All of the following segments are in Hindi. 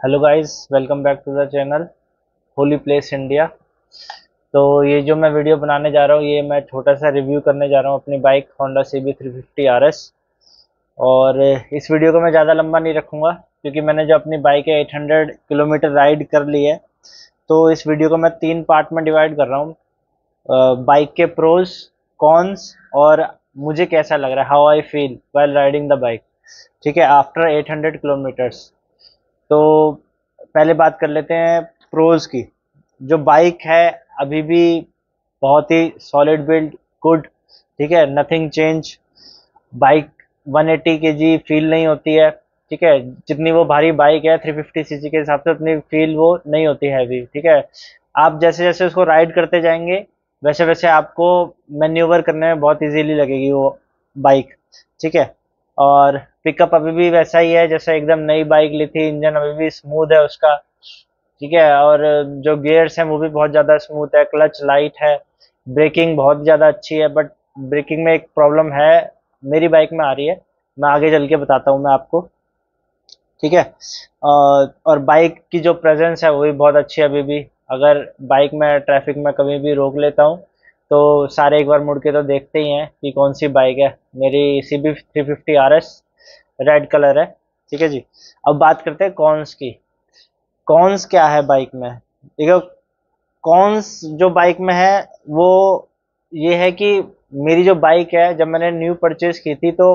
Hello guys, welcome back to the channel holy place India. तो ये जो मैं वीडियो बनाने जा रहा हूँ, ये मैं छोटा सा रिव्यू करने जा रहा हूँ अपनी बाइक होंडा CB 350 RS। और इस वीडियो को मैं ज़्यादा लंबा नहीं रखूँगा, क्योंकि मैंने जो अपनी बाइक है 800 किलोमीटर राइड कर ली है। तो इस वीडियो को मैं 3 पार्ट में डिवाइड कर रहा हूँ। बाइक के प्रोज, कॉन्स, और मुझे कैसा लग रहा है, how I feel while riding the bike. ठीक है, आफ्टर 800 किलोमीटर्स। तो पहले बात कर लेते हैं प्रोज की। जो बाइक है अभी भी बहुत ही सॉलिड बिल्ड, गुड। ठीक है, nothing change. Bike 180 kg feel नहीं होती है। ठीक है, जितनी वो भारी बाइक है 350 सीसी के हिसाब से उतनी फील वो नहीं होती हैवी। ठीक है, आप जैसे जैसे उसको राइड करते जाएंगे वैसे वैसे आपको मैन्यूवर करने में बहुत इजीली लगेगी वो बाइक। ठीक है, और पिकअप अभी भी वैसा ही है जैसे एकदम नई बाइक ली थी। इंजन अभी भी स्मूथ है उसका। ठीक है, और जो गियर्स हैं वो भी बहुत ज़्यादा स्मूथ है, क्लच लाइट है, ब्रेकिंग बहुत ज़्यादा अच्छी है। बट ब्रेकिंग में एक प्रॉब्लम है, मेरी बाइक में आ रही है, मैं आगे चल के बताता हूँ मैं आपको। ठीक है, और बाइक की जो प्रेजेंस है वो भी बहुत अच्छी है अभी भी। अगर बाइक में ट्रैफिक में कभी भी रोक लेता हूँ तो सारे एक बार मुड़ के तो देखते ही हैं कि कौन सी बाइक है। मेरी CB 350 RS रेड कलर है। ठीक है जी। अब बात करते हैं कॉन्स की। कॉन्स क्या है बाइक में, देखो। कॉन्स जो बाइक में है वो ये है कि मेरी जो बाइक है जब मैंने न्यू परचेज की थी तो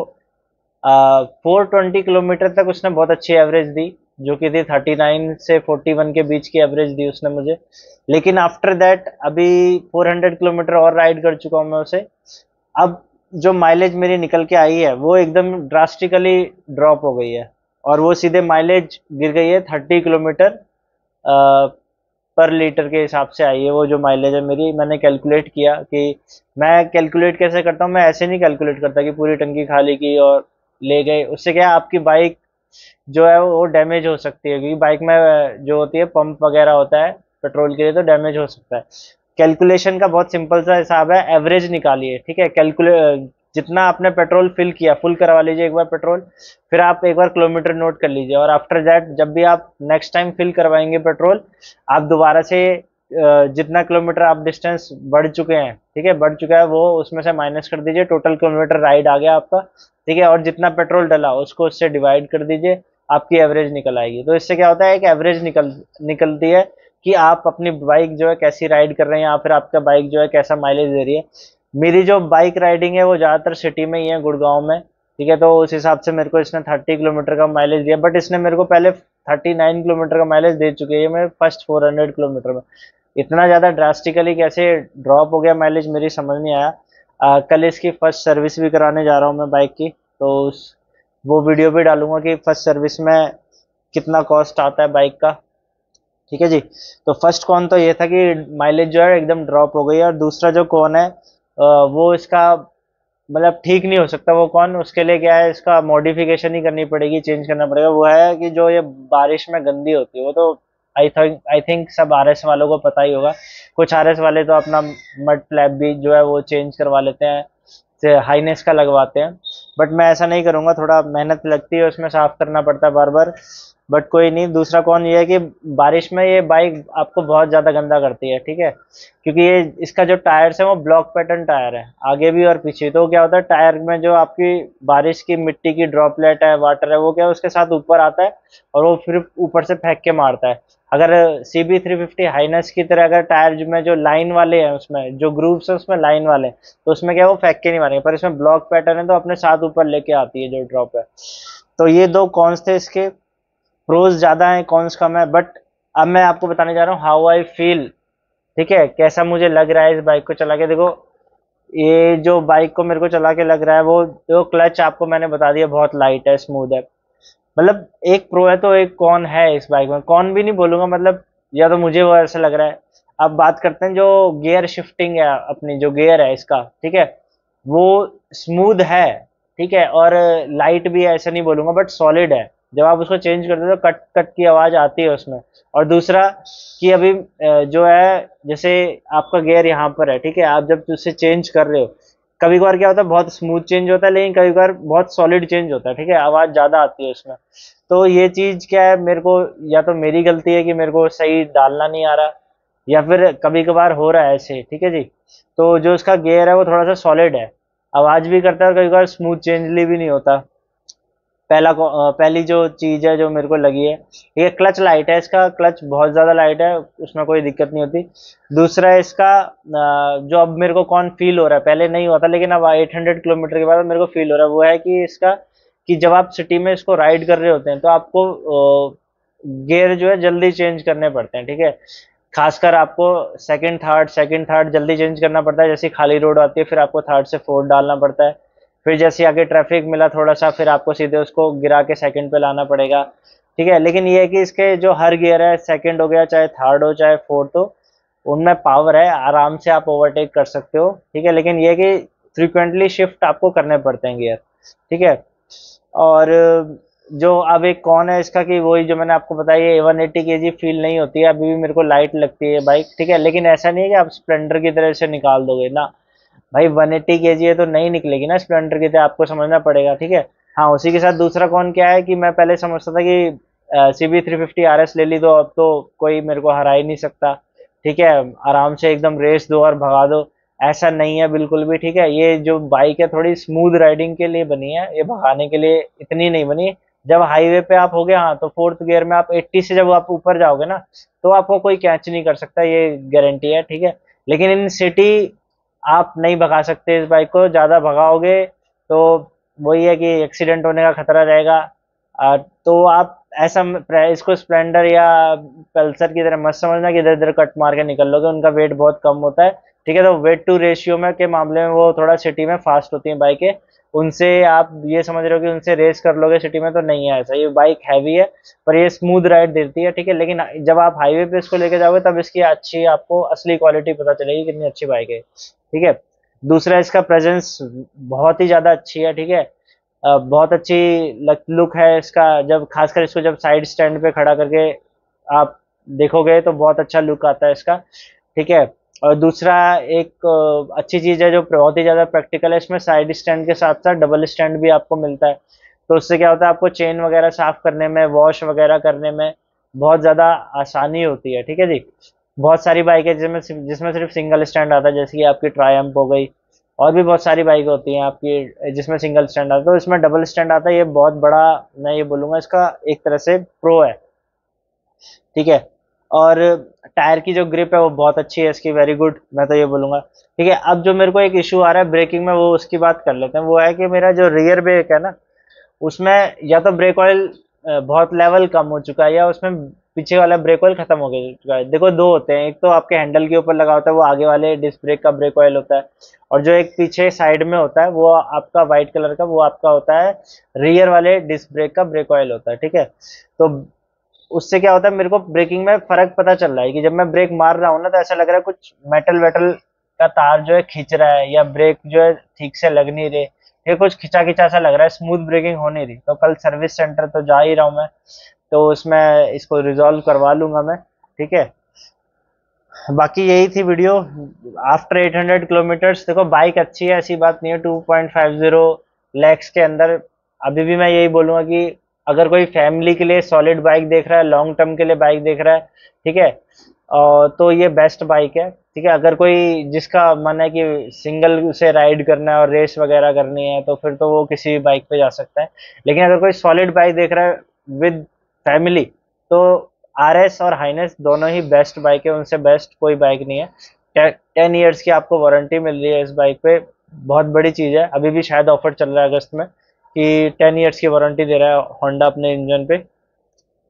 420 किलोमीटर तक उसने बहुत अच्छी एवरेज दी, जो कि थी 39 से 41 के बीच की एवरेज दी उसने मुझे। लेकिन आफ्टर दैट अभी 400 किलोमीटर और राइड कर चुका हूँ मैं उसे। अब जो माइलेज मेरी निकल के आई है वो एकदम ड्रास्टिकली ड्रॉप हो गई है, और वो सीधे माइलेज गिर गई है 30 किलोमीटर पर लीटर के हिसाब से आई है। वो जो माइलेज है मेरी, मैंने कैलकुलेट किया कि मैं कैलकुलेट कैसे करता हूँ, मैं ऐसे नहीं कैलकुलेट करता कि पूरी टंकी खाली की और ले गए। उससे क्या है, आपकी बाइक जो है वो डैमेज हो सकती है, क्योंकि बाइक में जो होती है पंप वगैरह होता है पेट्रोल के लिए, तो डैमेज हो सकता है। कैलकुलेशन का बहुत सिंपल सा हिसाब है, एवरेज निकालिए। ठीक है, जितना आपने पेट्रोल फिल किया, फुल करवा लीजिए एक बार पेट्रोल, फिर आप एक बार किलोमीटर नोट कर लीजिए, और आफ्टर दैट जब भी आप नेक्स्ट टाइम फिल करवाएंगे पेट्रोल, आप दोबारा से जितना किलोमीटर आप डिस्टेंस बढ़ चुके हैं, ठीक है, बढ़ चुका है वो उसमें से माइनस कर दीजिए, टोटल किलोमीटर राइड आ गया आपका। ठीक है, और जितना पेट्रोल डला उसको उससे डिवाइड कर दीजिए, आपकी एवरेज निकल आएगी। तो इससे क्या होता है, एक एवरेज निकलती है कि आप अपनी बाइक जो है कैसी राइड कर रहे हैं, या फिर आपका बाइक जो है कैसा माइलेज दे रही है। मेरी जो बाइक राइडिंग है वो ज़्यादातर सिटी में ही है, गुड़गांव में। ठीक है, तो उस हिसाब से मेरे को इसने 30 किलोमीटर का माइलेज दिया, बट इसने मेरे को पहले 39 किलोमीटर का माइलेज दे चुकी है मैं फर्स्ट 400 किलोमीटर में। इतना ज़्यादा ड्रास्टिकली कैसे ड्रॉप हो गया माइलेज, मेरी समझ नहीं आया। कल इसकी फर्स्ट सर्विस भी कराने जा रहा हूँ मैं बाइक की, तो वो वीडियो भी डालूंगा कि फर्स्ट सर्विस में कितना कॉस्ट आता है बाइक का। ठीक है जी। तो फर्स्ट कॉन तो ये था कि माइलेज जो है एकदम ड्रॉप हो गई है, और दूसरा जो कॉन है वो इसका मतलब ठीक नहीं हो सकता वो कौन। उसके लिए क्या है, इसका मॉडिफिकेशन ही करनी पड़ेगी, चेंज करना पड़ेगा। वो है कि जो ये बारिश में गंदी होती है, वो तो आई थिंक सब RS वालों को पता ही होगा। कुछ RS वाले तो अपना मड फ्लैप भी जो है वो चेंज करवा लेते हैं, से हाईनेस का लगवाते हैं। बट मैं ऐसा नहीं करूंगा, थोड़ा मेहनत लगती है उसमें, साफ करना पड़ता है बार बार। बट कोई नहीं। दूसरा कौन ये है कि बारिश में ये बाइक आपको बहुत ज़्यादा गंदा करती है। ठीक है, क्योंकि ये इसका जो टायर्स है वो ब्लॉक पैटर्न टायर है, आगे भी और पीछे। तो क्या होता है, टायर में जो आपकी बारिश की मिट्टी की ड्रॉपलेट है, वाटर है, वो क्या है उसके साथ ऊपर आता है, और वो फिर ऊपर से फेंक के मारता है। अगर CB 350 हाइनस की तरह अगर टायर में जो लाइन वाले हैं, उसमें जो ग्रूव्स है उसमें लाइन वाले हैं, तो उसमें क्या है वो फेंक के नहीं मारेंगे। पर इसमें ब्लॉक पैटर्न है तो अपने साथ ऊपर लेके आती है जो ड्रॉप है। तो ये दो कॉन्स थे इसके। प्रोज ज्यादा है, कॉन्स कम है। बट अब मैं आपको बताने जा रहा हूँ हाउ आई फील। ठीक है, कैसा मुझे लग रहा है इस बाइक को चला के। देखो, ये जो बाइक को मेरे को चला के लग रहा है, वो जो क्लच आपको मैंने बता दिया बहुत लाइट है, स्मूथ है। मतलब एक प्रो है तो एक कौन है इस बाइक में, कौन भी नहीं बोलूंगा, मतलब या तो मुझे वो ऐसा लग रहा है। अब बात करते हैं जो गियर शिफ्टिंग है, अपनी जो गियर है इसका, ठीक है, वो स्मूथ है। ठीक है, और लाइट भी है ऐसा नहीं बोलूंगा, बट सॉलिड है। जब आप उसको चेंज करते हो तो कट कट की आवाज आती है उसमें। और दूसरा कि अभी जो है, जैसे आपका गियर यहाँ पर है, ठीक है, आप जब उसे चेंज कर रहे हो, कभी कभार क्या होता है बहुत स्मूथ चेंज होता है, लेकिन कभी कभार बहुत सॉलिड चेंज होता है, ठीक है, आवाज ज्यादा आती है उसमें। तो ये चीज क्या है, मेरे को या तो मेरी गलती है कि मेरे को सही डालना नहीं आ रहा, या फिर कभी कभार हो रहा है ऐसे, ठीक है जी। तो जो उसका गियर है वो थोड़ा सा सॉलिड है, आवाज भी करता है और कभी कभार स्मूथ चेंजली भी नहीं होता। पहली जो चीज है जो मेरे को लगी है, ये क्लच लाइट है, इसका क्लच बहुत ज्यादा लाइट है, उसमें कोई दिक्कत नहीं होती। दूसरा है इसका जो अब मेरे को कौन फील हो रहा है, पहले नहीं होता लेकिन अब 800 किलोमीटर के बाद मेरे को फील हो रहा है, वो है कि इसका कि जब आप सिटी में इसको राइड कर रहे होते हैं तो आपको गियर जो है जल्दी चेंज करने पड़ते हैं, ठीक है। खासकर आपको सेकंड थर्ड जल्दी चेंज करना पड़ता है, जैसे खाली रोड आती है फिर आपको थर्ड से फोर्थ डालना पड़ता है। फिर जैसे आगे ट्रैफिक मिला थोड़ा सा, फिर आपको सीधे उसको गिरा के सेकंड पे लाना पड़ेगा, ठीक है। लेकिन ये है कि इसके जो हर गियर है, सेकंड हो गया चाहे थर्ड हो चाहे फोर्थ हो, उनमें पावर है, आराम से आप ओवरटेक कर सकते हो, ठीक है। लेकिन ये है कि फ्रिक्वेंटली शिफ्ट आपको करने पड़ते हैं गियर, ठीक है। और जो अब एक कौन है इसका कि वही जो मैंने आपको बताया, ये 180 kg फील नहीं होती है, अभी भी मेरे को लाइट लगती है बाइक, ठीक है। लेकिन ऐसा नहीं है कि आप स्प्लेंडर की तरह से निकाल दोगे ना, भाई 180 kg है तो नहीं निकलेगी ना स्प्लेंडर की तरह, आपको समझना पड़ेगा, ठीक है। हाँ, उसी के साथ दूसरा कौन क्या है कि मैं पहले समझता था कि CB 350 RS ले ली तो अब तो कोई मेरे को हरा ही नहीं सकता, ठीक है, आराम से एकदम रेस दो और भगा दो। ऐसा नहीं है बिल्कुल भी, ठीक है। ये जो बाइक है थोड़ी स्मूथ राइडिंग के लिए बनी है, ये भगाने के लिए इतनी नहीं बनी। जब हाईवे पे आप हो गए, हाँ, तो फोर्थ गियर में आप 80 से जब आप ऊपर जाओगे ना, तो आपको कोई कैच नहीं कर सकता, ये गारंटी है, ठीक है। लेकिन इन सिटी आप नहीं भगा सकते इस बाइक को, ज्यादा भगाओगे तो वही है कि एक्सीडेंट होने का खतरा रहेगा। तो आप ऐसा इसको स्प्लेंडर या पल्सर की तरह मत समझना कि इधर उधर कट मार के निकल लोगे, उनका वेट बहुत कम होता है, ठीक है। तो वेट टू रेशियो में के मामले में वो थोड़ा सिटी में फास्ट होती है बाइकें, उनसे आप ये समझ रहे हो कि उनसे रेस कर लोगे सिटी में, तो नहीं है ऐसा। ये बाइक हैवी है पर ये स्मूथ राइड देती है, ठीक है। लेकिन जब आप हाईवे पे इसको लेके जाओगे तब इसकी अच्छी आपको असली क्वालिटी पता चलेगी, कितनी अच्छी बाइक है, ठीक है। दूसरा इसका प्रेजेंस बहुत ही ज्यादा अच्छी है, ठीक है। बहुत अच्छी लुक है इसका, जब खासकर इसको जब साइड स्टैंड पे खड़ा करके आप देखोगे तो बहुत अच्छा लुक आता है इसका, ठीक है। और दूसरा एक अच्छी चीज है जो बहुत ही ज्यादा प्रैक्टिकल है, इसमें साइड स्टैंड के साथ साथ डबल स्टैंड भी आपको मिलता है। तो उससे क्या होता है, आपको चेन वगैरह साफ करने में, वॉश वगैरह करने में बहुत ज्यादा आसानी होती है, ठीक है जी। बहुत सारी बाइक है जिसमें जिसमें सिर्फ सिंगल स्टैंड आता है, जैसे कि आपकी ट्रायम्फ हो गई, और भी बहुत सारी बाइक होती हैं आपकी जिसमें सिंगल स्टैंड आता है, तो इसमें डबल स्टैंड आता है। ये बहुत बड़ा, मैं ये बोलूंगा इसका एक तरह से प्रो है, ठीक है। और टायर की जो ग्रिप है वो बहुत अच्छी है इसकी, वेरी गुड, मैं तो ये बोलूंगा, ठीक है। अब जो मेरे को एक इशू आ रहा है ब्रेकिंग में, वो उसकी बात कर लेते हैं। वो है कि मेरा जो रियर ब्रेक है ना, उसमें या तो ब्रेक ऑयल बहुत लेवल कम हो चुका है, या उसमें पीछे वाला ब्रेक ऑयल खत्म हो गया चुका है। देखो, दो होते हैं, एक तो आपके हैंडल के ऊपर लगा होता है वो आगे वाले डिस्क ब्रेक का ब्रेक ऑयल होता है, और जो एक पीछे साइड में होता है वो आपका व्हाइट कलर का, वो आपका होता है रियर वाले डिस्क ब्रेक का ब्रेक ऑयल होता है, ठीक है। तो उससे क्या होता है, मेरे को ब्रेकिंग में फर्क पता चल रहा है कि जब मैं ब्रेक मार रहा हूँ ना, तो ऐसा लग रहा है कुछ मेटल वेटल का तार जो है खींच रहा है, या ब्रेक जो है ठीक से लग नहीं रहे, ये कुछ खिंचा खिंचा सा लग रहा है, स्मूथ ब्रेकिंग हो नहीं रही। तो कल सर्विस सेंटर तो जा ही रहा हूँ मैं, तो उसमें इसको रिजॉल्व करवा लूंगा मैं, ठीक है। बाकी यही थी वीडियो आफ्टर 800 किलोमीटर्स। देखो, बाइक अच्छी है, ऐसी बात नहीं है, 2.50 लैक्स के अंदर। अभी भी मैं यही बोलूंगा कि अगर कोई फैमिली के लिए सॉलिड बाइक देख रहा है, लॉन्ग टर्म के लिए बाइक देख रहा है, ठीक है, तो ये बेस्ट बाइक है, ठीक है। अगर कोई जिसका मन है कि सिंगल से राइड करना है और रेस वगैरह करनी है, तो फिर तो वो किसी भी बाइक पे जा सकता है। लेकिन अगर कोई सॉलिड बाइक देख रहा है विद फैमिली, तो RS और हाइनेस दोनों ही बेस्ट बाइक है, उनसे बेस्ट कोई बाइक नहीं है। 10 ईयर्स की आपको वारंटी मिल रही है इस बाइक पे, बहुत बड़ी चीज़ है। अभी भी शायद ऑफर चल रहा है अगस्त में कि 10 ईयर्स की वारंटी दे रहा है होंडा अपने इंजन पे,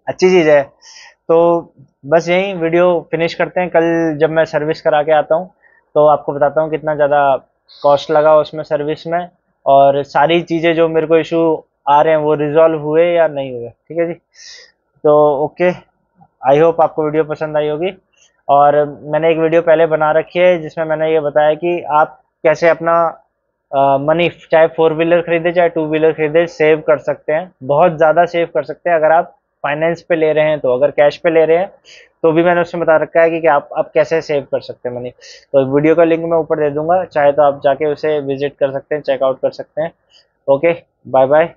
अच्छी चीज़ है। तो बस यही वीडियो फिनिश करते हैं, कल जब मैं सर्विस करा के आता हूँ तो आपको बताता हूँ कितना ज़्यादा कॉस्ट लगा उसमें सर्विस में, और सारी चीज़ें जो मेरे को इशू आ रहे हैं वो रिजॉल्व हुए या नहीं हुए, ठीक है जी। तो ओके, आई होप आपको वीडियो पसंद आई होगी। और मैंने एक वीडियो पहले बना रखी है जिसमें मैंने ये बताया कि आप कैसे अपना मनी, चाहे 4 व्हीलर खरीदे चाहे 2 व्हीलर खरीदे, सेव कर सकते हैं, बहुत ज़्यादा सेव कर सकते हैं अगर आप फाइनेंस पे ले रहे हैं तो, अगर कैश पे ले रहे हैं तो भी मैंने उसमें बता रखा है कि आप कैसे सेव कर सकते हैं मनी। तो वीडियो का लिंक मैं ऊपर दे दूंगा, चाहे तो आप जाके उसे विजिट कर सकते हैं, चेकआउट कर सकते हैं। Okay, bye bye.